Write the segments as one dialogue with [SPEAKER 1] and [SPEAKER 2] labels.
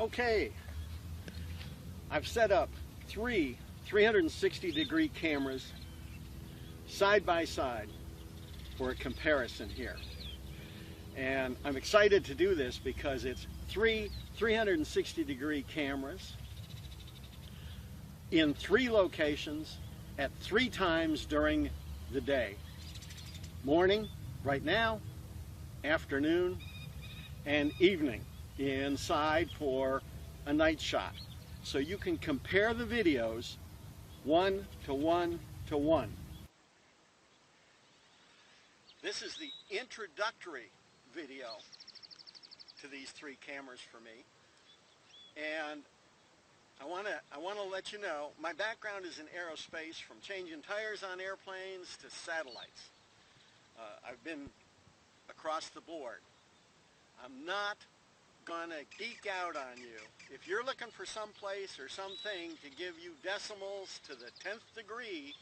[SPEAKER 1] Okay, I've set up three 360-degree cameras side by side for a comparison here. And I'm excited to do this because it's three 360-degree cameras in three locations at three times during the day. Morning, right now, afternoon, and evening inside for a night shot. So you can compare the videos 1 to 1 to 1. This is the introductory video to these three cameras for me. And I want to let you know, my background is in aerospace, from changing tires on airplanes to satellites. I've been across the board. I'm not gonna geek out on you. If you're looking for some place or something to give you decimals to the 10th degree,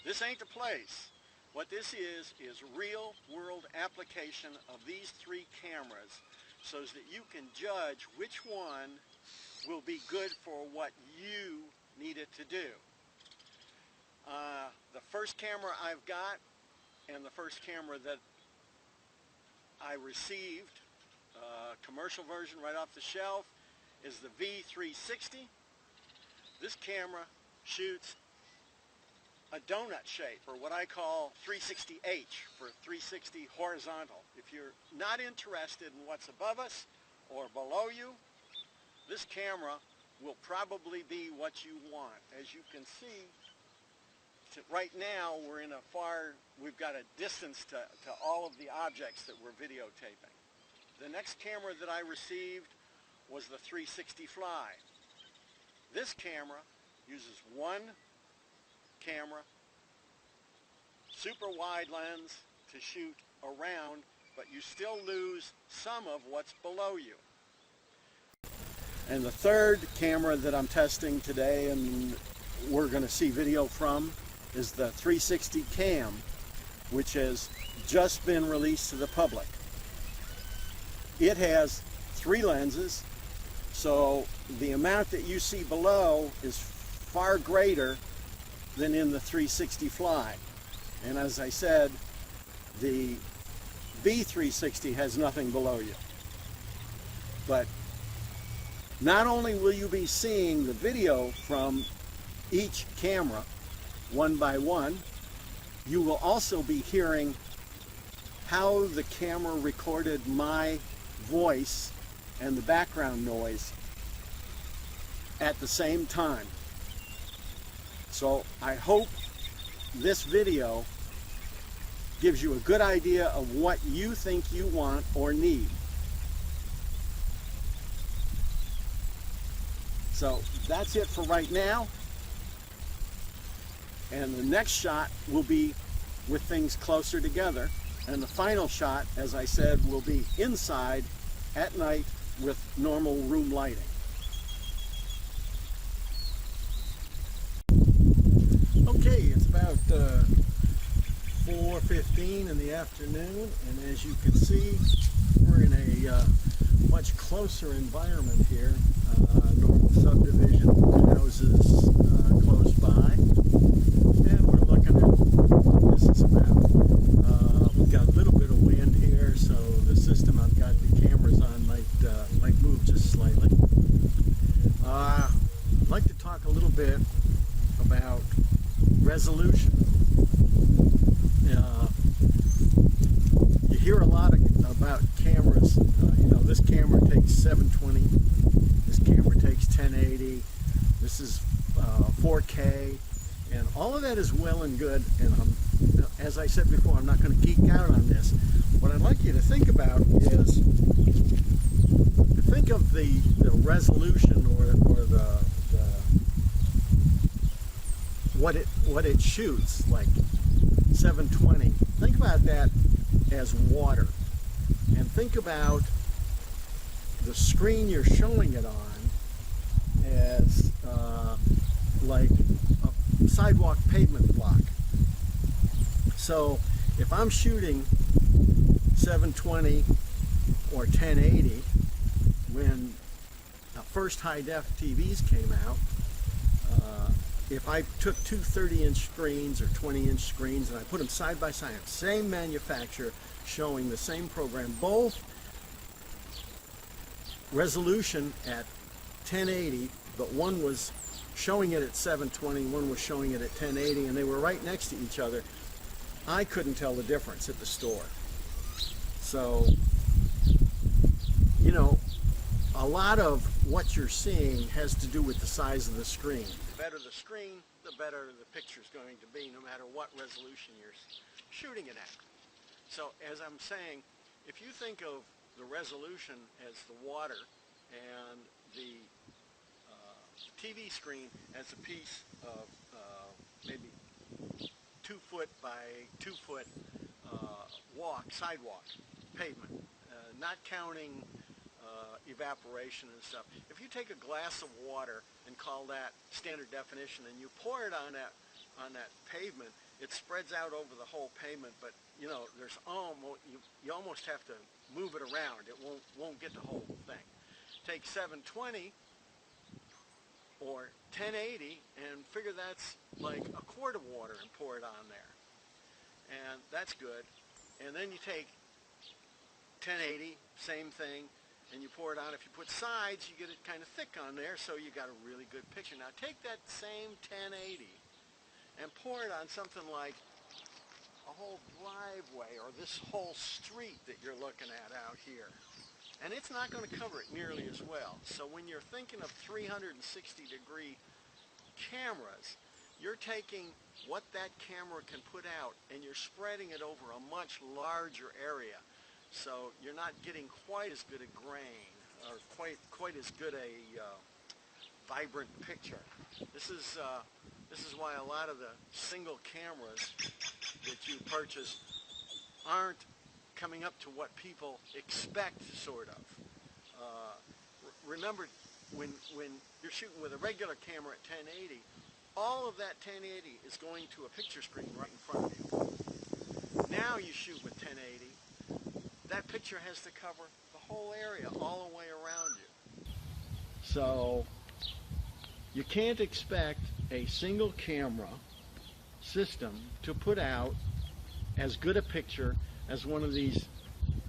[SPEAKER 1] this ain't the place. What this is real world application of these three cameras so that you can judge which one will be good for what you need it to do. The first camera I've got and the first camera that I received, commercial version right off the shelf, is the V360. This camera shoots a donut shape, or what I call 360H for 360 horizontal. If you're not interested in what's above us or below you, this camera will probably be what you want. As you can see, right now we've got a distance to all of the objects that we're videotaping. The next camera that I received was the 360 Fly. This camera uses one camera, super wide lens to shoot around, but you still lose some of what's below you. And the third camera that I'm testing today and we're going to see video from is the 360 Cam, which has just been released to the public. It has three lenses, so the amount that you see below is far greater than in the 360 Fly. And as I said, the V360 has nothing below you. But not only will you be seeing the video from each camera one by one, you will also be hearing how the camera recorded my voice and the background noise at the same time. So I hope this video gives you a good idea of what you think you want or need. So that's it for right now. And the next shot will be with things closer together. And the final shot, as I said, will be inside at night with normal room lighting. Okay, it's about 4:15 in the afternoon, and as you can see, we're in a much closer environment here. Normal subdivision, houses close by, and we're looking at what this is about. We've got a little bit of wind here, so the system I've got the cameras on might move just slightly. I'd like to talk a little bit about resolution. You hear a lot about cameras. This camera takes 720. This camera takes 1080. This is 4K, and all of that is well and good. And as I said before, I'm not going to geek out on this. What I'd like you to think about is to think of the resolution or the what it shoots, like 720. Think about that as water, and think about the screen you're showing it on as like a sidewalk pavement block. So if I'm shooting 720 or 1080 when a first high-def TVs came out, if I took two 30-inch screens or 20-inch screens and I put them side by side, same manufacturer, showing the same program, both resolution at 1080, but one was showing it at 720, one was showing it at 1080, and they were right next to each other, I couldn't tell the difference at the store. So, you know, a lot of what you're seeing has to do with the size of the screen. The better the screen, the better the picture's going to be, no matter what resolution you're shooting it at. So, as I'm saying, if you think of the resolution as the water and the TV screen as a piece of maybe 2 foot by 2 foot sidewalk, pavement, not counting evaporation and stuff. If you take a glass of water and call that standard definition and you pour it on that pavement, it spreads out over the whole pavement, but you know, there's you almost have to move it around. It won't get the whole thing. Take 720 or 1080 and figure that's like a quart of water and pour it on there. And that's good. And then you take 1080, same thing, and you pour it on. If you put sides, you get it kind of thick on there, so you got a really good picture. Now take that same 1080 and pour it on something like a whole driveway or this whole street that you're looking at out here. And it's not going to cover it nearly as well. So when you're thinking of 360-degree cameras, you're taking what that camera can put out and you're spreading it over a much larger area. So you're not getting quite as good a grain or quite as good a vibrant picture. This is why a lot of the single cameras that you purchase aren't coming up to what people expect, sort of. Remember, when you're shooting with a regular camera at 1080, all of that 1080 is going to a picture screen right in front of you. Now you shoot with 1080, that picture has to cover the whole area all the way around you. So you can't expect a single camera system to put out as good a picture as one of these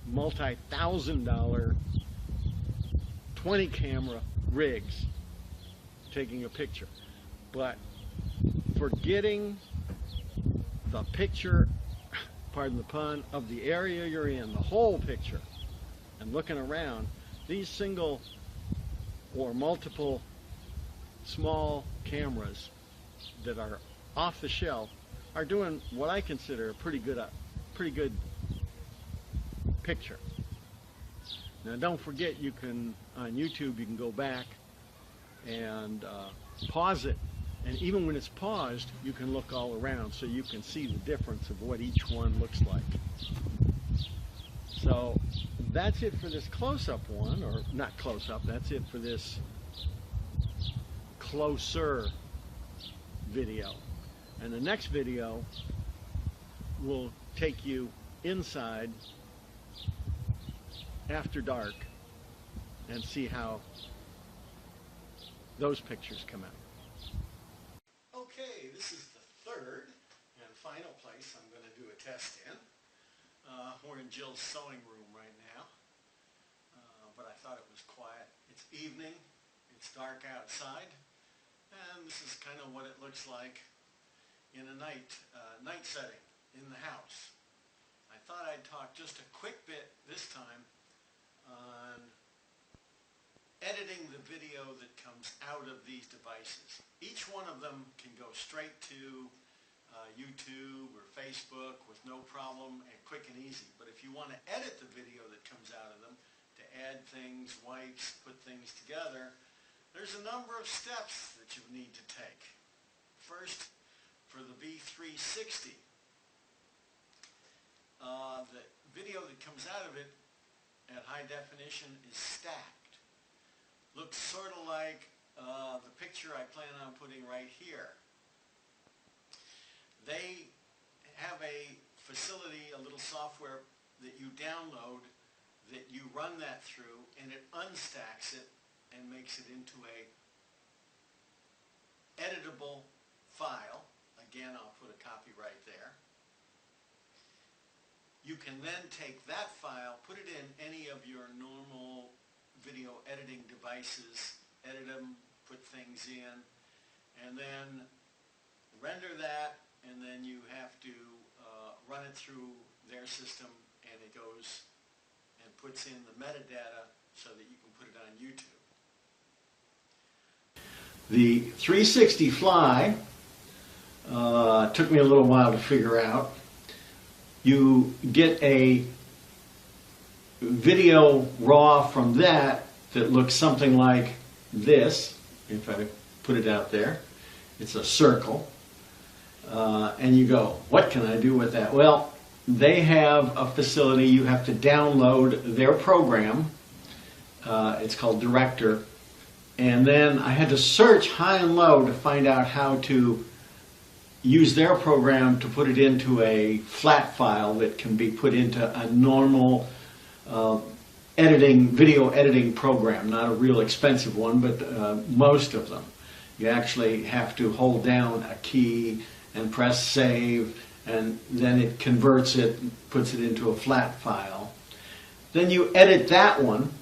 [SPEAKER 1] multi-$1,000 20 camera rigs taking a picture. But for getting the picture, pardon the pun, of the area you're in, the whole picture, and looking around, these single or multiple small cameras that are off the shelf are doing what I consider a pretty good picture. Now don't forget, you can, on YouTube, you can go back and pause it, and even when it's paused, you can look all around so you can see the difference of what each one looks like. So that's it for this close-up one, or not close-up, that's it for this closer video. And the next video will take you inside after dark and see how those pictures come out. Okay, this is the third and final place I'm going to do a test in. We're in Jill's sewing room right now, but I thought it was quiet. It's evening, it's dark outside, and this is kind of what it looks like in a night setting in the house. I thought I'd talk just a quick bit this time on editing the video that comes out of these devices. Each one of them can go straight to YouTube or Facebook with no problem and quick and easy. But if you want to edit the video that comes out of them, to add things, wipes, put things together, there's a number of steps that you need to take. First, for the V360, the video that comes out of it at high definition is stacked. Looks sort of like the picture I plan on putting right here. They have a facility, a little software that you download, that you run that through, and it unstacks it and makes it into a editable file. Again, I'll put a copyright there. You can then take that file, put it in any of your normal video editing devices, edit them, put things in, and then render that, and then you have to run it through their system, and it goes and puts in the metadata so that you can put it on YouTube. The 360 Fly took me a little while to figure out. You get a video raw from that looks something like this. If I put it out there, it's a circle. And you go, what can I do with that? Well, they have a facility. You have to download their program. It's called Director. And then I had to search high and low to find out how to use their program to put it into a flat file that can be put into a normal video editing program. Not a real expensive one, but most of them. You actually have to hold down a key and press save, and then it converts it, puts it into a flat file. Then you edit that one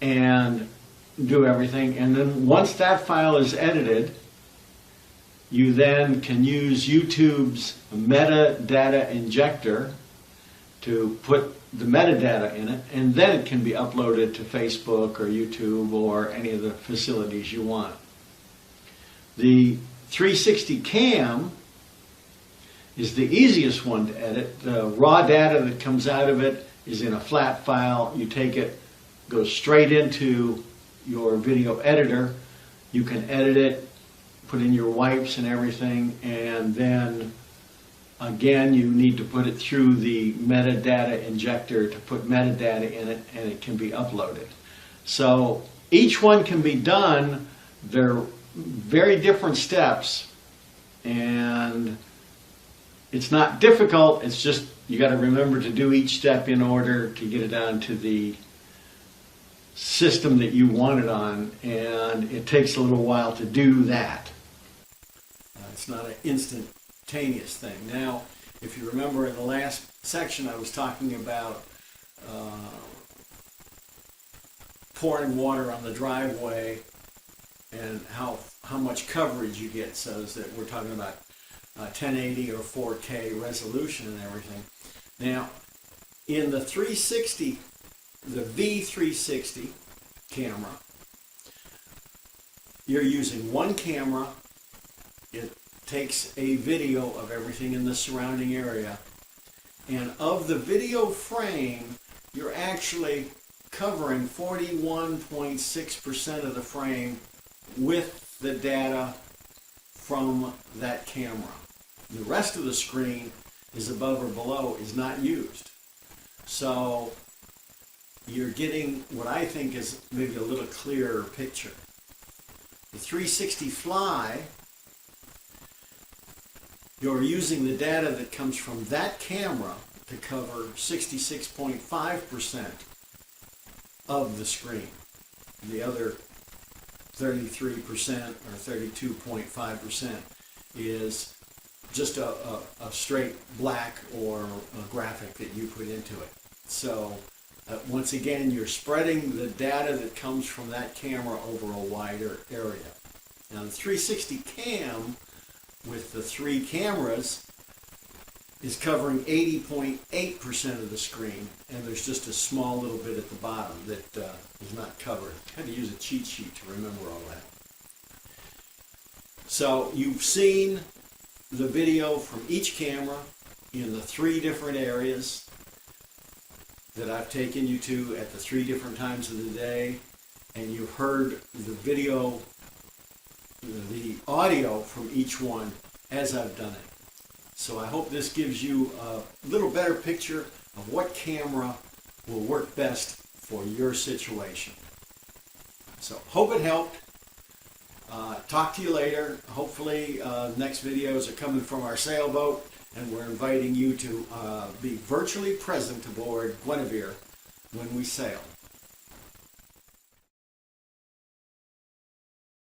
[SPEAKER 1] and do everything, and then once that file is edited, you then can use YouTube's metadata injector to put the metadata in it, and then it can be uploaded to Facebook or YouTube or any of the facilities you want. The 360 Cam is the easiest one to edit. The raw data that comes out of it is in a flat file. You take it, goes straight into your video editor. You can edit it, put in your wipes and everything, and then again you need to put it through the metadata injector to put metadata in it, and it can be uploaded. So each one can be done. They're very different steps, and it's not difficult. It's just you got to remember to do each step in order to get it onto the system that you want it on, and it takes a little while to do that. It's not an instantaneous thing. Now, if you remember in the last section I was talking about pouring water on the driveway and how much coverage you get, so that we're talking about 1080 or 4K resolution and everything. Now, in the 360, the V360 camera, you're using one camera. It takes a video of everything in the surrounding area, and of the video frame, you're actually covering 41.6% of the frame with the data from that camera. The rest of the screen is above or below, is not used. So you're getting what I think is maybe a little clearer picture. The 360 Fly, you're using the data that comes from that camera to cover 66.5% of the screen. The other 33% or 32.5% is just a straight black or a graphic that you put into it. So once again, you're spreading the data that comes from that camera over a wider area. Now the 360 Cam with the 3 cameras is covering 80.8% of the screen, and there's just a small little bit at the bottom that is not covered. I had to use a cheat sheet to remember all that. So you've seen the video from each camera in the 3 different areas that I've taken you to at the 3 different times of the day, and you've heard the video, the audio from each one as I've done it. So I hope this gives you a little better picture of what camera will work best for your situation. So hope it helped. Talk to you later. Hopefully next videos are coming from our sailboat, and we're inviting you to be virtually present aboard Guenevere when we sail.